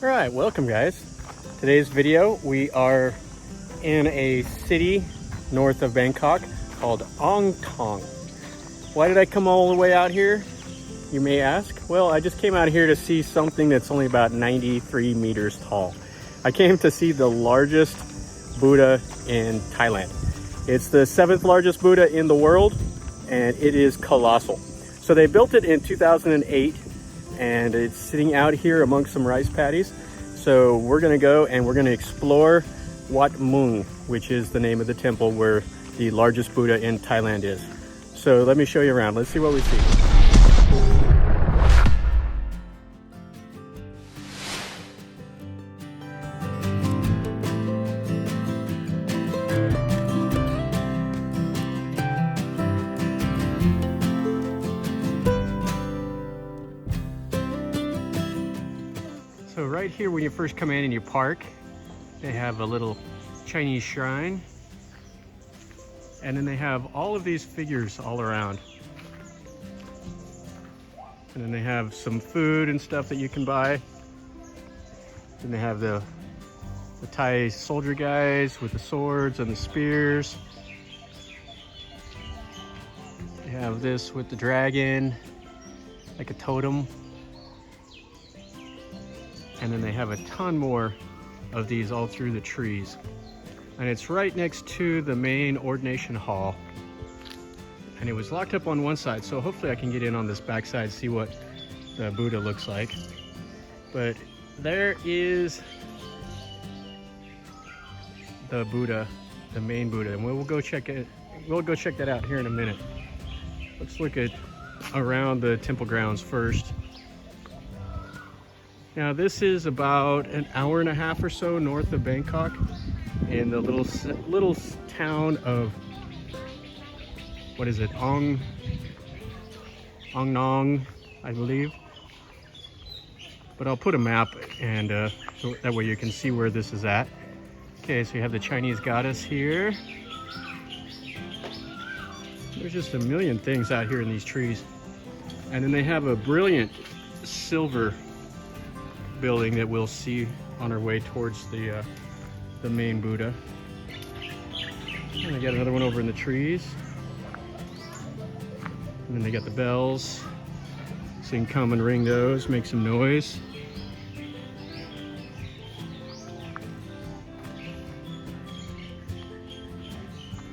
All right, welcome guys. Today's video, we are in a city north of Bangkok called Ong Tong. Why did I come all the way out here, you may ask? Well, I just came out here to see something that's only about 93 meters tall. I came to see the largest Buddha in Thailand. It's the 7th largest Buddha in the world, and it is colossal. So they built it in 2008, and it's sitting out here amongst some rice paddies. So we're gonna go and we're gonna explore Wat Muang, which is the name of the temple where the largest Buddha in Thailand is. So let me show you around. Let's see what we see. So right here when you first come in and you park, they have a little Chinese shrine. And then they have all of these figures all around. And then they have some food and stuff that you can buy. Then they have the Thai soldier guys with the swords and the spears. They have this with the dragon, like a totem. And then they have a ton more of these all through the trees. And it's right next to the main ordination hall. And it was locked up on one side, so hopefully I can get in on this back side, see what the Buddha looks like. But there is the Buddha, the main Buddha, and we'll go check it. We'll go check that out here in a minute. Let's look at around the temple grounds first. Now this is about an hour and a half or so north of Bangkok in the little town of, what is it, Ong Nong, I believe. But I'll put a map and so that way you can see where this is at. Okay, so you have the Chinese goddess here. There's just a million things out here in these trees. And then they have a brilliant silver building that we'll see on our way towards the main Buddha. And they got another one over in the trees. And then they got the bells. So you can come and ring those, make some noise.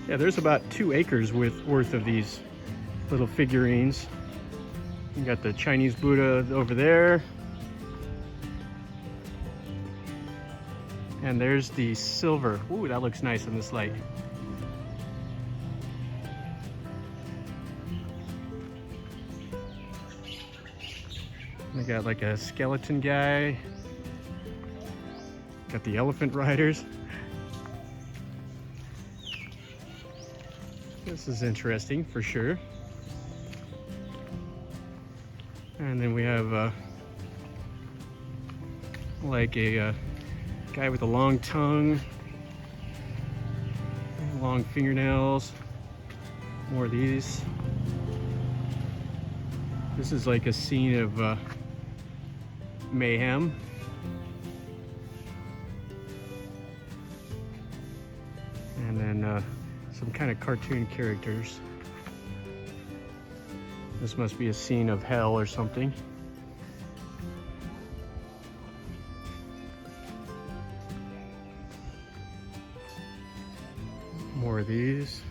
Yeah, there's about 2 acres worth of these little figurines. You got the Chinese Buddha over there. And there's the silver. Ooh, that looks nice in this light. They got like a skeleton guy. Got the elephant riders. This is interesting for sure. And then we have like a guy with a long tongue, long fingernails, more of these. This is like a scene of mayhem. And then some kind of cartoon characters. This must be a scene of hell or something. More of these.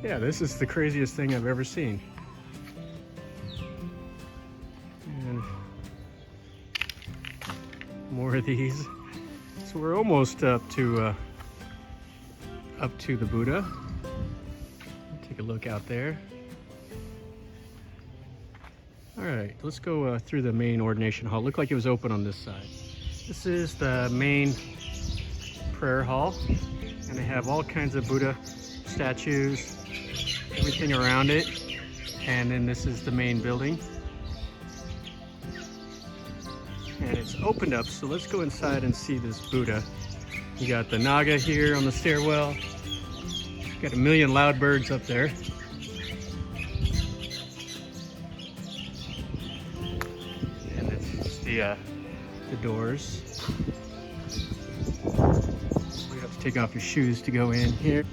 Yeah, this is the craziest thing I've ever seen. And more of these. So we're almost up to the Buddha. Take a look out there. All right, let's go through the main ordination hall. Looked like it was open on this side. This is the main prayer hall. And they have all kinds of Buddha statues, everything around it. And then this is the main building. And it's opened up, so let's go inside and see this Buddha. You got the Naga here on the stairwell. Got a million loud birds up there. And it's just the the doors. You have to take off your shoes to go in here.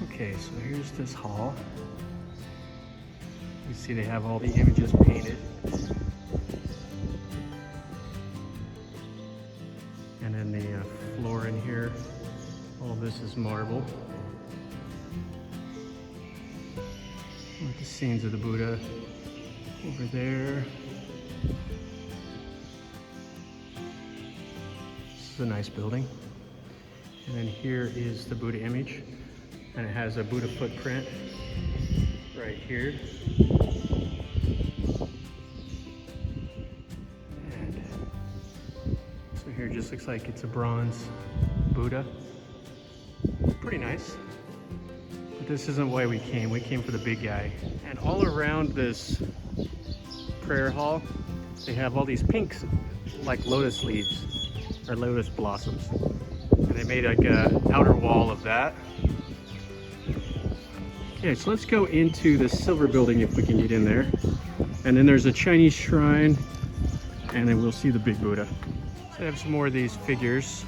Okay, so here's this hall. You see they have all the images painted. And then the floor in here, all this is marble. With the scenes of the Buddha over there. This is a nice building. And then here is the Buddha image. And it has a Buddha footprint right here. And so here it just looks like it's a bronze Buddha. Pretty nice. But this isn't why we came. We came for the big guy. And all around this prayer hall, they have all these pinks, like lotus leaves or lotus blossoms. And they made like an outer wall of that. Okay, so let's go into the silver building if we can get in there. And then there's a Chinese shrine, and then we'll see the big Buddha. So I have some more of these figures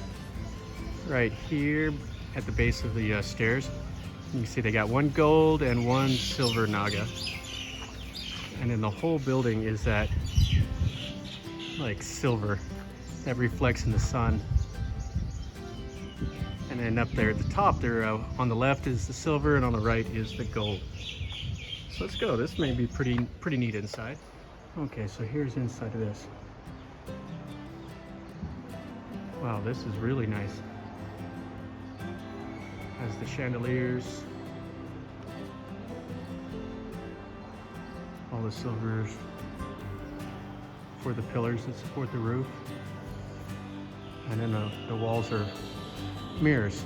right here at the base of the stairs. You can see they got one gold and one silver Naga. And then the whole building is that like silver that reflects in the sun. And then up there at the top there, on the left is the silver and on the right is the gold. So let's go. This may be pretty neat inside. Okay, so here's inside of this. Wow, this is really nice. Has the chandeliers, all the silvers for the pillars that support the roof. And then the walls are mirrors.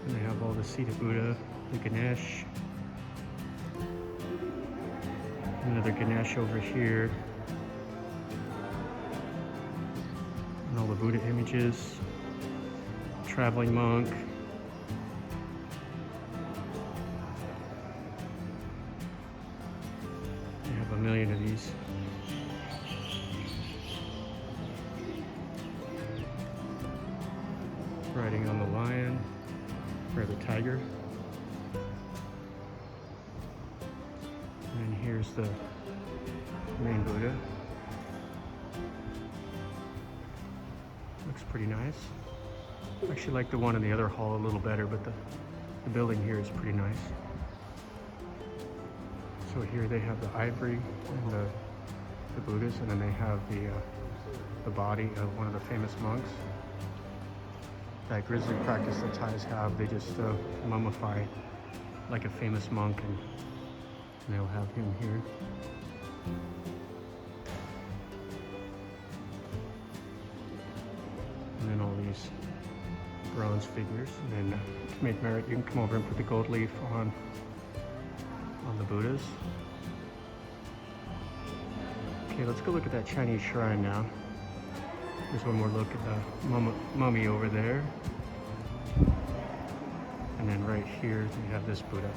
And they have all the seated Buddha, the Ganesh, another Ganesh over here, and all the Buddha images, traveling monk, they have a million of these. Riding on the lion or the tiger. And here's the main Buddha. Looks pretty nice. I actually like the one in the other hall a little better, but the building here is pretty nice. So here they have the ivory and the Buddhas, and then they have the body of one of the famous monks. That grizzly practice that Thais have, they just mummify like a famous monk, and they'll have him here. And then all these bronze figures. And then to make merit, you can come over and put the gold leaf on the Buddhas. Okay, let's go look at that Chinese shrine now. There's one more look at the mummy over there. And then right here, we have this Buddha.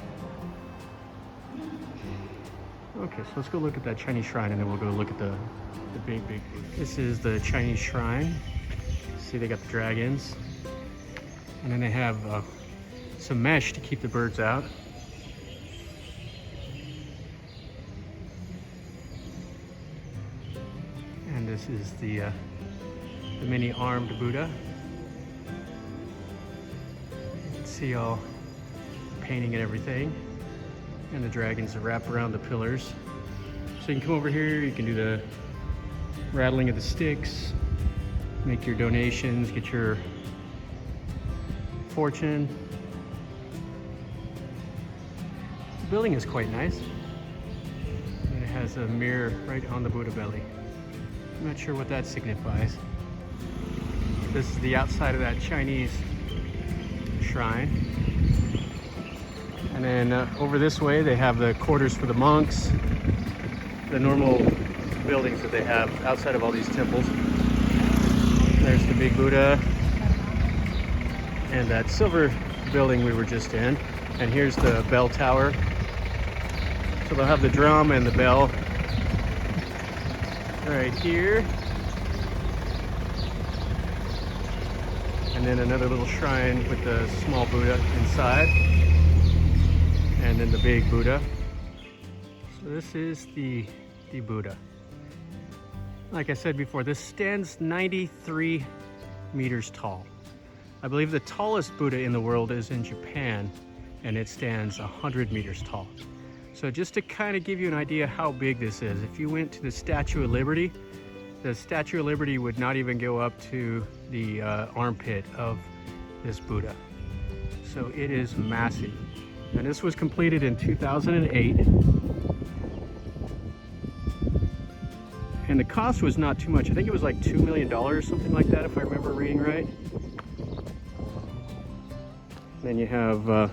Okay, so let's go look at that Chinese shrine, and then we'll go look at the big Buddha. This is the Chinese shrine. See, they got the dragons. And then they have some mesh to keep the birds out. And this is the mini armed Buddha. You can see all the painting and everything. And the dragons are wrapped around the pillars. So you can come over here, you can do the rattling of the sticks, make your donations, get your fortune. The building is quite nice. And it has a mirror right on the Buddha belly. I'm not sure what that signifies. This is the outside of that Chinese shrine. And then over this way they have the quarters for the monks, the normal buildings that they have outside of all these temples. There's the big Buddha and that silver building we were just in. And here's the bell tower. So they'll have the drum and the bell right here. And then another little shrine with the small Buddha inside. And then the big Buddha. So this is the Buddha. Like I said before, this stands 93 meters tall. I believe the tallest Buddha in the world is in Japan, and it stands 100 meters tall. So just to kind of give you an idea how big this is, if you went to the Statue of Liberty, the Statue of Liberty would not even go up to the armpit of this Buddha. So it is massive. And this was completed in 2008. And the cost was not too much. I think it was like $2 million, something like that, if I remember reading right. Then you have the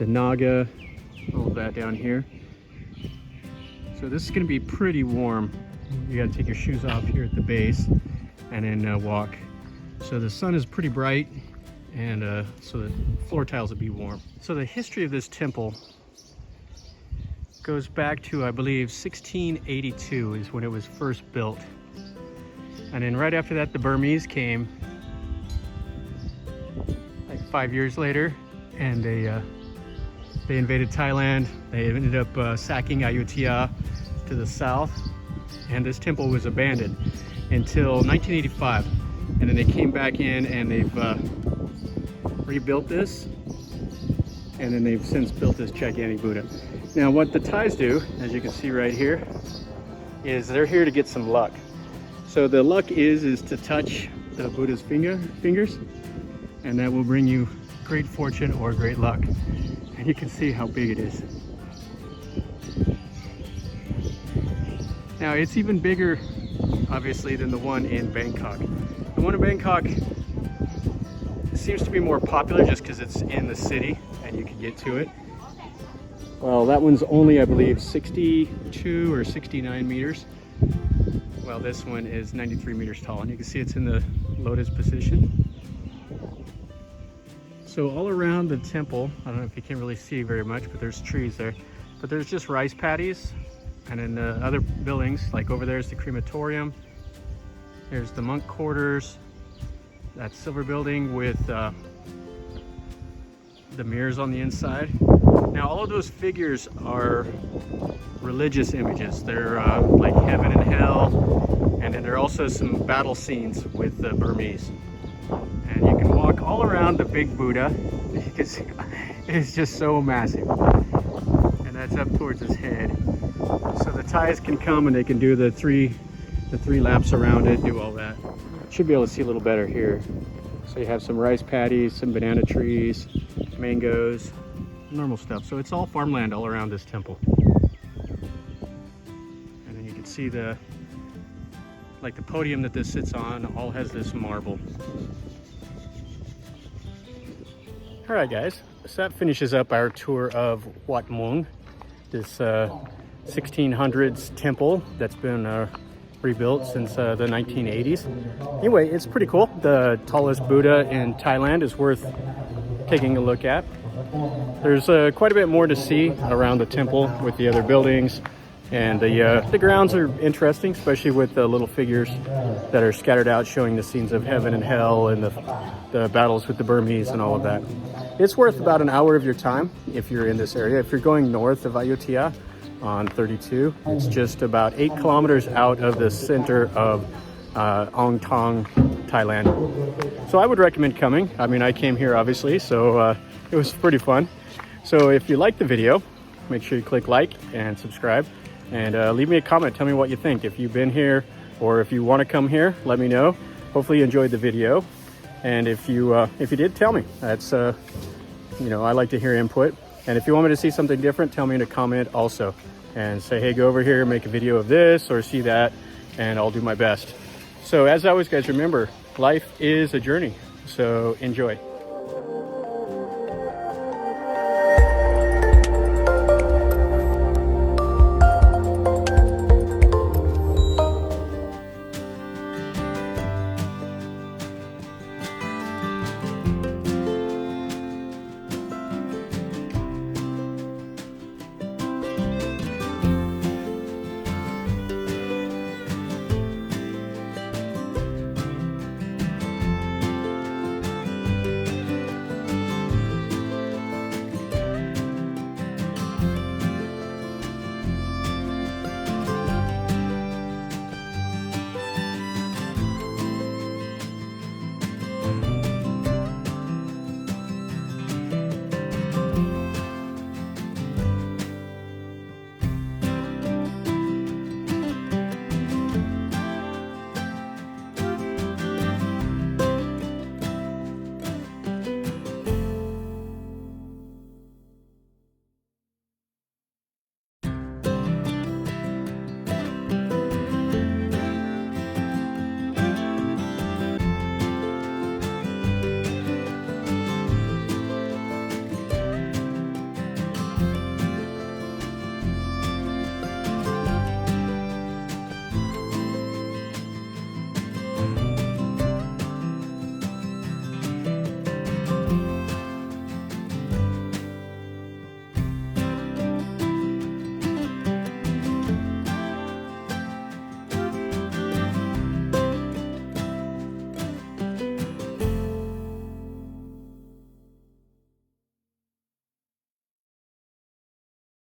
Naga, all of that down here. So this is going to be pretty warm. You got to take your shoes off here at the base and then walk. So the sun is pretty bright, and so the floor tiles will be warm. So the history of this temple goes back to, I believe, 1682 is when it was first built. And then right after that, the Burmese came, like 5 years later, and they invaded Thailand. They ended up sacking Ayutthaya to the south, and this temple was abandoned until 1985. And then they came back in and they've rebuilt this, and then they've since built this gigantic Buddha. Now what the Thais do, as you can see right here, is they're here to get some luck. So the luck is to touch the Buddha's fingers, and that will bring you great fortune or great luck. And you can see how big it is. Now it's even bigger, obviously, than the one in Bangkok. The one in Bangkok seems to be more popular just because it's in the city and you can get to it. Well, that one's only, I believe, 62 or 69 meters. Well, this one is 93 meters tall, and you can see it's in the lotus position. So all around the temple, I don't know if you can really see very much, but there's trees there. But there's just rice paddies, and then other buildings, like over there's the crematorium. There's the monk quarters, that silver building with the mirrors on the inside. Now all of those figures are religious images. They're like heaven and hell, and then there are also some battle scenes with the Burmese. And you can walk all around the big Buddha. You can see it's just so massive, and that's up towards his head. So the Thais can come and they can do the three laps around it, do all that. Should be able to see a little better here. So you have some rice paddies, some banana trees, mangoes, normal stuff. So it's all farmland all around this temple. And then you can see the podium that this sits on all has this marble. All right, guys, so that finishes up our tour of Wat Muang, this 1600s temple that's been rebuilt since the 1980s. Anyway, it's pretty cool. The tallest Buddha in Thailand is worth taking a look at. There's quite a bit more to see around the temple with the other buildings, and the grounds are interesting, especially with the little figures that are scattered out showing the scenes of heaven and hell and the battles with the Burmese and all of that. It's worth about an hour of your time if you're in this area. If you're going north of Ayutthaya on 32, it's just about 8 kilometers out of the center of Ong Tong, Thailand. So I would recommend coming. I mean, I came here obviously, so it was pretty fun. So if you liked the video, make sure you click like and subscribe, and leave me a comment. Tell me what you think. If you've been here or if you want to come here, let me know. Hopefully you enjoyed the video, and if you did, tell me. That's you know, I like to hear input. And if you want me to see something different, tell me in a comment also, and say, hey, go over here, make a video of this or see that, and I'll do my best. So as always, guys, remember, life is a journey, so enjoy.